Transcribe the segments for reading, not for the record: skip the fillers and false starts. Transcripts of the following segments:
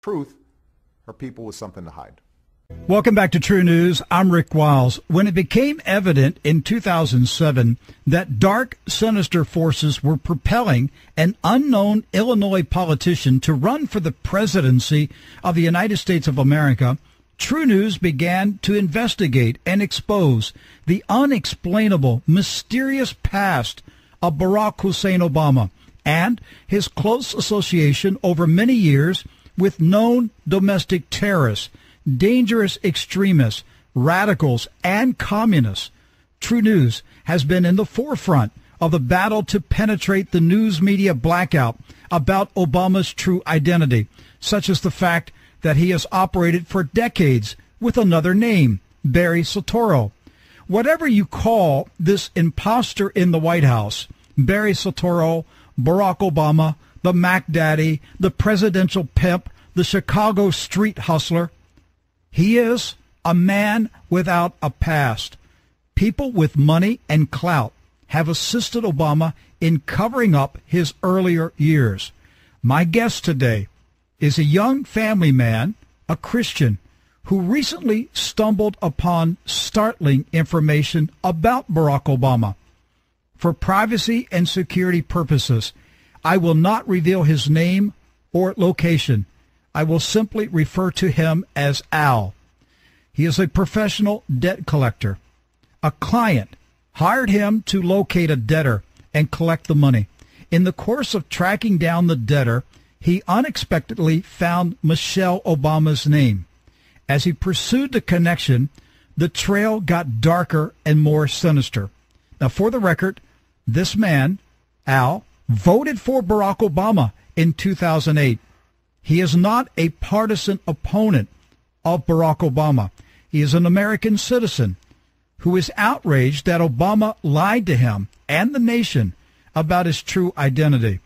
truth or people with something to hide. Welcome back to True News. I'm Rick Wiles. When it became evident in 2007 that dark, sinister forces were propelling an unknown Illinois politician to run for the presidency of the United States of America, True News began to investigate and expose the unexplainable, mysterious past of Barack Hussein Obama and his close association over many years with known domestic terrorists, dangerous extremists, radicals, and communists. True News has been in the forefront of the battle to penetrate the news media blackout about Obama's true identity, such as the fact that he has operated for decades with another name, Barry Soetoro. Whatever you call this imposter in the White House, Barry Soetoro, Barack Obama, the Mac Daddy, the presidential pimp, the Chicago street hustler, he is a man without a past. People with money and clout have assisted Obama in covering up his earlier years. My guest today is a young family man, a Christian, who recently stumbled upon startling information about Barack Obama. For privacy and security purposes, I will not reveal his name or location. I will simply refer to him as Al. He is a professional debt collector. A client hired him to locate a debtor and collect the money. In the course of tracking down the debtor, he unexpectedly found Michelle Obama's name. As he pursued the connection, the trail got darker and more sinister. Now, for the record, this man, Al, voted for Barack Obama in 2008. He is not a partisan opponent of Barack Obama. He is an American citizen who is outraged that Obama lied to him and the nation about his true identity.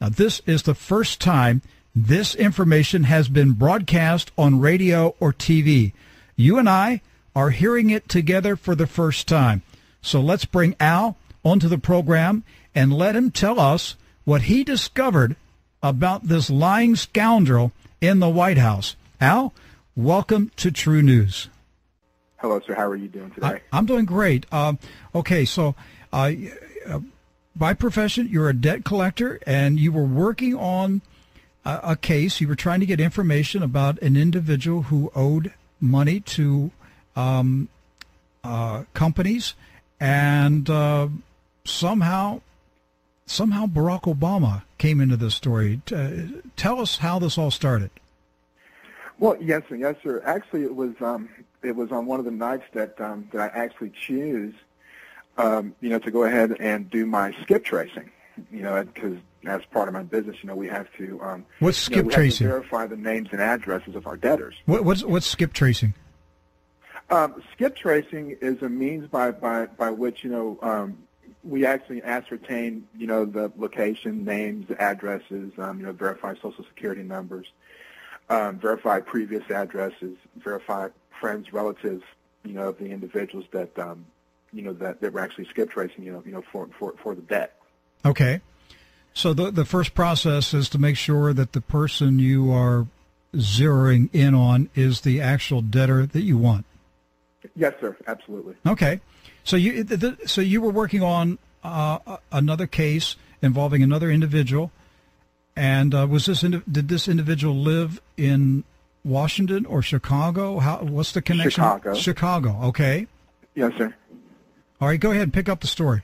Now, this is the first time this information has been broadcast on radio or TV. You and I are hearing it together for the first time. So let's bring Al onto the program and let him tell us what he discovered about this lying scoundrel in the White House. Al, welcome to True News. Hello, sir. How are you doing today? I'm doing great. Okay, so by profession, you're a debt collector, and you were working on a case. You were trying to get information about an individual who owed money to companies, and somehow Barack Obama came into this story. Tell us how this all started. Well, yes, sir. Actually, it was on one of the nights that I actually choose, to go ahead and do my skip tracing. Because as part of my business, we have to. What's skip tracing? We have to verify the names and addresses of our debtors. What's skip tracing? Skip tracing is a means by which we actually ascertain the location, names, addresses, verify Social Security numbers, verify previous addresses, verify friends, relatives, of the individuals that that we're actually skip tracing, for the debt. Okay, so the first process is to make sure that the person you are zeroing in on is the actual debtor that you want. Yes, sir. Absolutely. Okay. So you were working on another case involving another individual, and did this individual live in Washington or Chicago? What's the connection? Chicago. Chicago. Okay. Yes, sir. All right. Go ahead and pick up the story.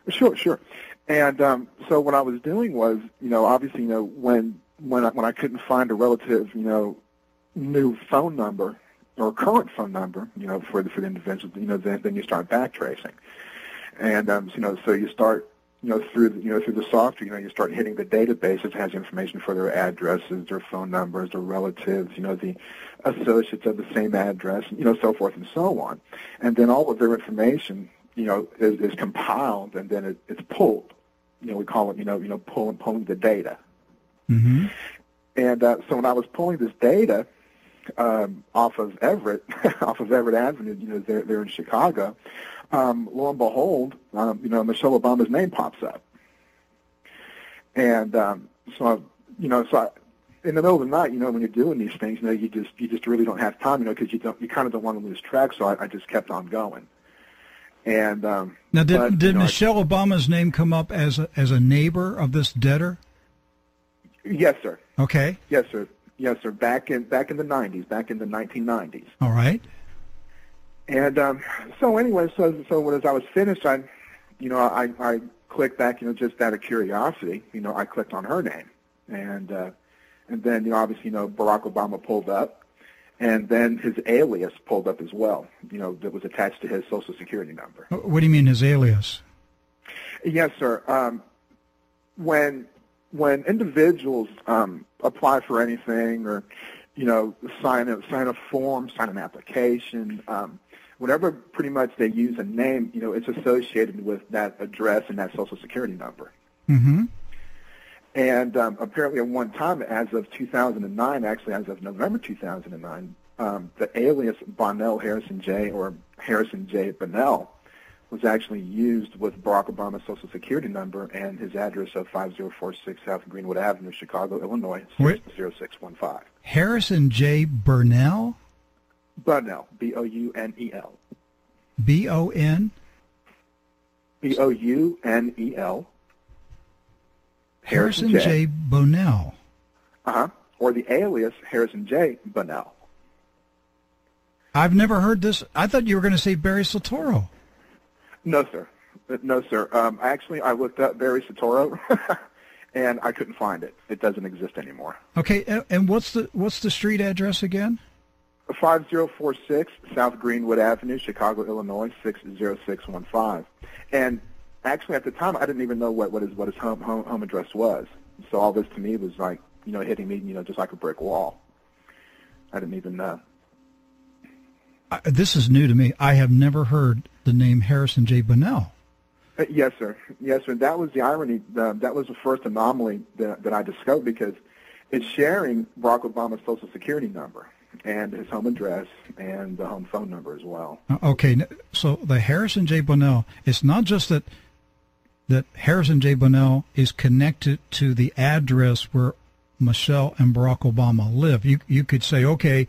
Sure. And so what I was doing was, obviously, when I couldn't find a relative, new phone number or current phone number, for the individual, then you start backtracing, and so you start, through the software, you start hitting the database that has information for their addresses, their phone numbers, their relatives, the associates of the same address, so forth and so on, and then all of their information, is compiled and then it's pulled. We call it, pulling the data. Mm-hmm. And so when I was pulling this data off of Everett Avenue, there in Chicago, lo and behold, Michelle Obama's name pops up. And in the middle of the night, when you're doing these things, you just really don't have time, because you kind of don't want to lose track. So I just kept on going. And now, did Michelle Obama's name come up as a neighbor of this debtor? Yes, sir. Okay. Yes, sir. Yes, sir. Back in the 90s, back in the 1990s. All right. And so anyway, so as I was finished, I clicked back, just out of curiosity, I clicked on her name, and then obviously Barack Obama pulled up, and then his alias pulled up as well, that was attached to his Social Security number. What do you mean his alias? Yes, sir. When individuals apply for anything, or sign a form, sign an application, whenever pretty much they use a name, it's associated with that address and that Social Security number. Mm-hmm. And apparently at one time, as of 2009, actually as of November 2009, the alias Bonnell Harrison J, or Harrison J. Bonnell, was actually used with Barack Obama's Social Security number and his address of 5046 South Greenwood Avenue, Chicago, Illinois, 60615. Harrison J. Burnell? Bonnell, B-O-U-N-E-L. B-O-N? B-O-U-N-E-L. Harrison J. Bonnell. Uh-huh. Or the alias Harrison J. Bonnell. I've never heard this. I thought you were going to say Barry Soetoro. No, sir. No, sir. Actually, I looked up Barry Soetoro, and I couldn't find it. It doesn't exist anymore. Okay, and what's the street address again? 5046 South Greenwood Avenue, Chicago, Illinois, 60615. And actually, at the time, I didn't even know what his home address was. So all this to me was like, hitting me, just like a brick wall. I didn't even know. This is new to me. I have never heard the name Harrison J. Bonnell. Yes, sir. Yes, sir. That was the irony. That was the first anomaly that I discovered, because it's sharing Barack Obama's Social Security number and his home address and the home phone number as well. Okay, so the Harrison J. Bonnell, it's not just that Harrison J. Bonnell is connected to the address where Michelle and Barack Obama live. You could say, okay,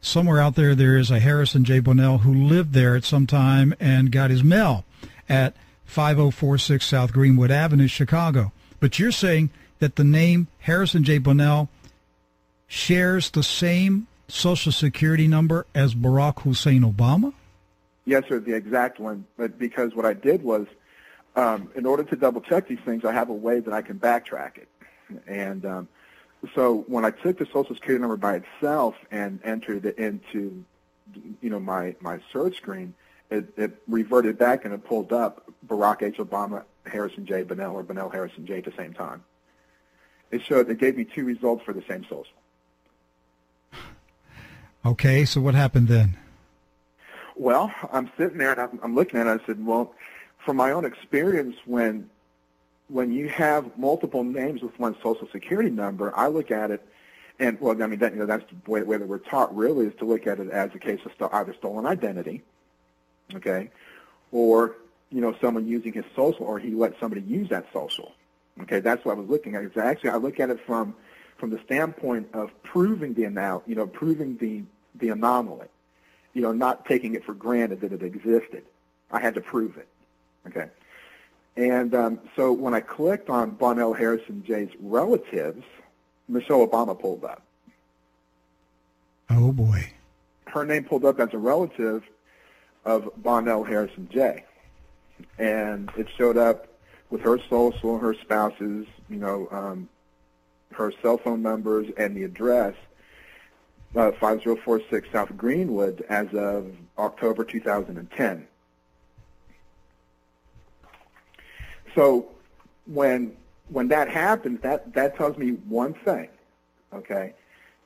somewhere out there is a Harrison J. Bonnell who lived there at some time and got his mail at 5046 South Greenwood Avenue, Chicago. But you're saying that the name Harrison J. Bonnell shares the same Social Security number as Barack Hussein Obama? Yes, sir, the exact one. But because what I did was, in order to double-check these things, I have a way that I can backtrack it. And so when I took the Social Security number by itself and entered it into, my search screen, it reverted back and it pulled up Barack H. Obama, Harrison J. Bonnell, or Bonnell Harrison J. at the same time. It gave me two results for the same social. Okay, so what happened then? Well, I'm sitting there and I'm looking at it. I said, well, from my own experience, when you have multiple names with one Social Security number, I look at it, and well, I mean, that's the way that we're taught really, is to look at it as a case of either stolen identity, okay, or someone using his social, or he let somebody use that social. Okay, that's what I was looking at. Actually, I look at it from the standpoint of proving proving the anomaly, not taking it for granted that it existed. I had to prove it. Okay. And so when I clicked on Bonnell Harrison J's relatives, Michelle Obama pulled up. Oh, boy. Her name pulled up as a relative of Bonnell Harrison J. And it showed up with her social, her spouse's, her cell phone numbers, and the address, 5046 South Greenwood, as of October 2010. So when that happens, that tells me one thing, okay,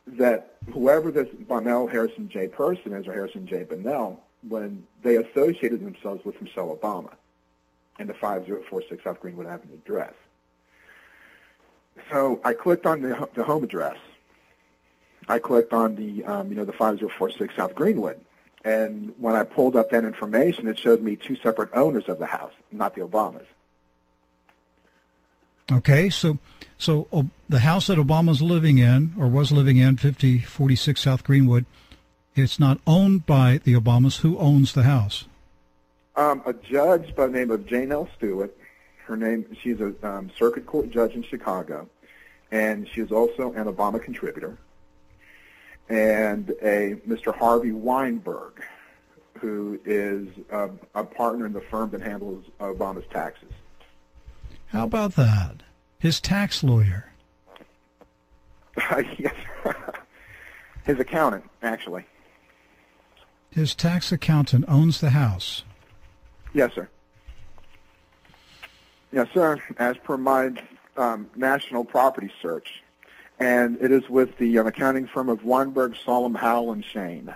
that whoever this Bonnell Harrison J person is, or Harrison J Bonnell, when they associated themselves with Michelle Obama and the 5046 South Greenwood Avenue address. So I clicked on the home address. I clicked on the 5046 South Greenwood. And when I pulled up that information, it showed me two separate owners of the house, not the Obamas. Okay, so the house that Obama's living in, or was living in, 5046 South Greenwood, it's not owned by the Obamas. Who owns the house? A judge by the name of Jane L. Stewart. She's a circuit court judge in Chicago, and she is also an Obama contributor. And a Mr. Harvey Weinberg, who is a partner in the firm that handles Obama's taxes. How about that? His tax lawyer. Yes. His accountant, actually. His tax accountant owns the house. Yes, sir. Yes, sir. As per my national property search. And it is with the accounting firm of Weinberg, Solomon, Howell, and Shane.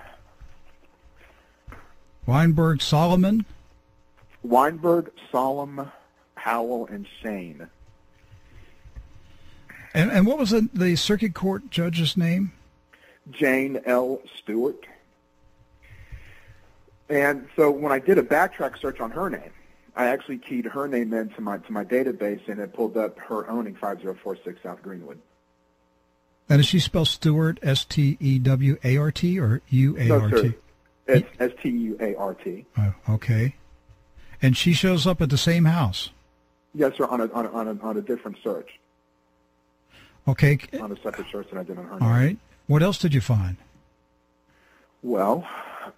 Weinberg, Solomon? Weinberg, Solomon, Howell, and Shane. And what was the circuit court judge's name? Jane L. Stewart. And so when I did a backtrack search on her name, I actually keyed her name into my database, and it pulled up her owning 5046 South Greenwood. And does she spell Stewart, S-T-E-W-A-R-T, or U-A-R-T? No, sir. It's S-T-U-A-R-T. Oh, okay. And she shows up at the same house? Yes, sir, on a different search. Okay. On a separate search that I did on her name. All right. What else did you find? Well,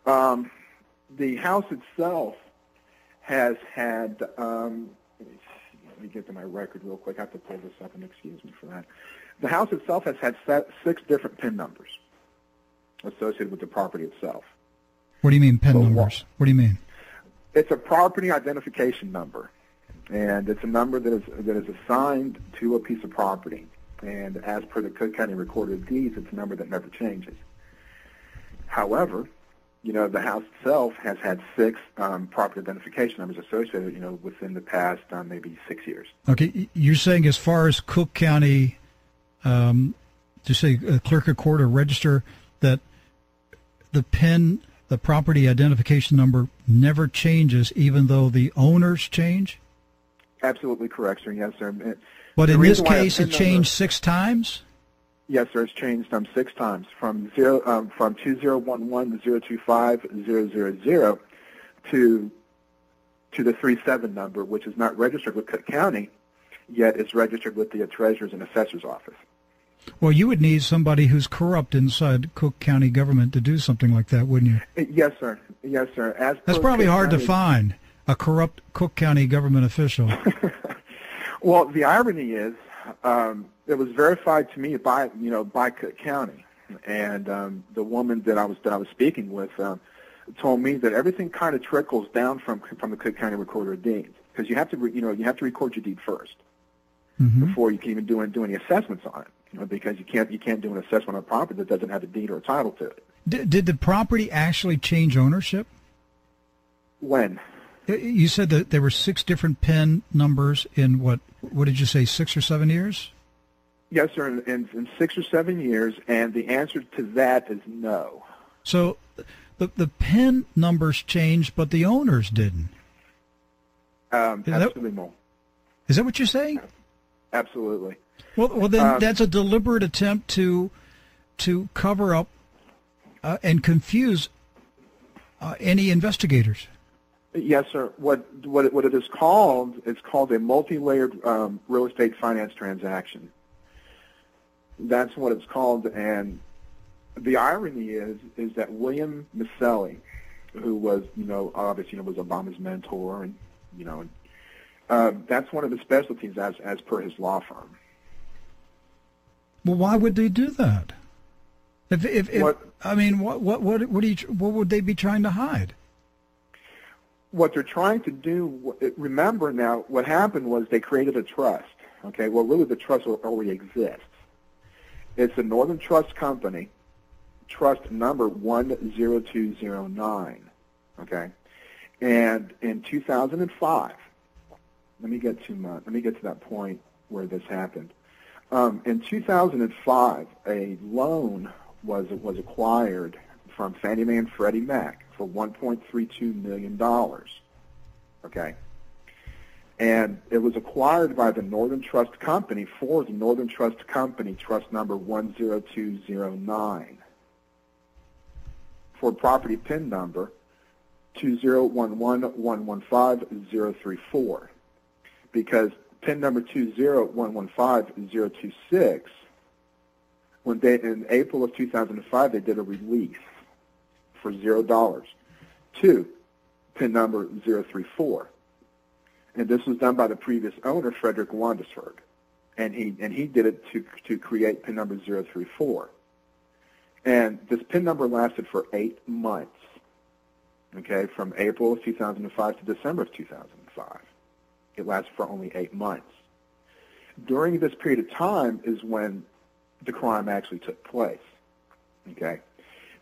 the house itself has had, let me get to my record real quick. I have to pull this up, and excuse me for that. The house itself has had 6 different PIN numbers associated with the property itself. What do you mean PIN numbers? What do you mean? It's a property identification number, and it's a number that is assigned to a piece of property. And as per the Cook County Recorder of Deeds, it's a number that never changes. However, the house itself has had 6 property identification numbers associated, within the past maybe 6 years. Okay, you're saying as far as Cook County, to say clerk of court or register, that the PIN, the property identification number, never changes even though the owners change? Absolutely correct, sir. Yes, sir. But in this case, it changed 6 times? Yes, sir. It's changed 6 times from 2011-025-000 to the 37 number, which is not registered with Cook County, yet it's registered with the Treasurer's and Assessor's Office. Well, you would need somebody who's corrupt inside Cook County government to do something like that, wouldn't you? Yes, sir. Yes, sir. That's probably hard to find, a corrupt Cook County government official. Well, the irony is, it was verified to me by Cook County, and the woman that I was speaking with told me that everything kind of trickles down from the Cook County Recorder of Deeds, because you have to record your deed first before you can even do any assessments on it. Because you can't do an assessment on a property that doesn't have a deed or a title to it. Did the property actually change ownership? When? You said that there were 6 different PIN numbers in what did you say, 6 or 7 years? Yes, sir, in 6 or 7 years, and the answer to that is no. So the PIN numbers changed, but the owners didn't. Absolutely no. Is that what you're saying? Absolutely. Well, then that's a deliberate attempt to cover up and confuse any investigators. Yes, sir. What it is called? It's called a multi-layered real estate finance transaction. That's what it's called, and the irony is that William Maselli, who was obviously was Obama's mentor, and that's one of his specialties as per his law firm. Well, why would they do that? What would they be trying to hide? What they're trying to do, remember now, what happened was they created a trust. Okay, well, really the trust already exists. It's the Northern Trust Company, trust number 10209. Okay, and in 2005, let me get to that point where this happened. In 2005, a loan was acquired from Fannie Mae and Freddie Mac for $1.32 million. Okay, And it was acquired by the Northern Trust Company for the Northern Trust Company, trust number 10209, for property PIN number 2011115-034, because PIN number 20115-026, when they, in April of 2005, they did a release for $0 to PIN number 034. And this was done by the previous owner, Frederick Wandesberg, and he did it to create PIN number 034. And this PIN number lasted for 8 months, okay, from April of 2005 to December of 2005. It lasted for only 8 months. During this period of time is when the crime actually took place, okay,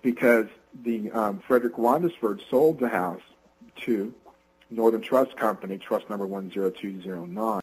because the Frederick Wandesberg sold the house to Northern Trust Company, trust number 10209.